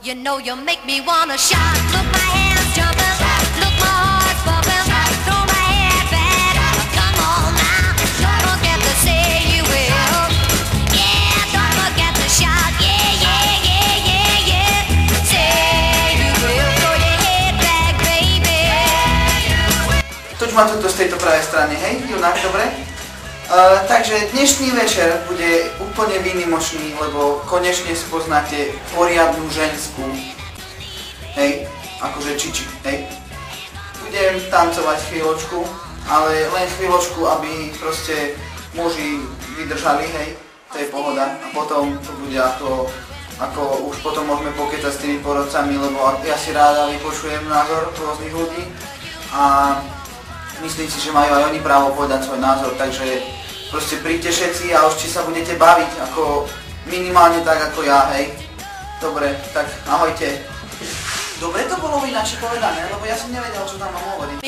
You know you make me wanna shout. Look, my hands jumping. Look, my heart's bumping. Throw my head back. Come on now. Don't forget to say you will. Yeah, don't forget to shout. Yeah, yeah, yeah, yeah, yeah. Say you will. Throw your head back, baby. Toč ma tuto z tejto pravej strany, hej, Junák, dobre? Takže dnešný večer bude úplne výnimočný, lebo konečne spoznáte poriadnu ženskú, hej, akože čiči, hej. Budem tancovať chvíľočku, ale len chvíľočku, aby proste muži vydržali, hej, to je pohoda. A potom to bude ako už potom môžeme pokecať s tými porodcami, lebo ja si ráda vypočujem názor rôznych ľudí a myslím si, že majú aj oni právo povedať svoj názor, takže proste príďte všetci a už či sa budete baviť, ako minimálne tak ako ja, hej. Dobre, tak ahojte. Dobre to bolo ináč povedané, lebo ja som nevedel, čo tam mám hovoriť.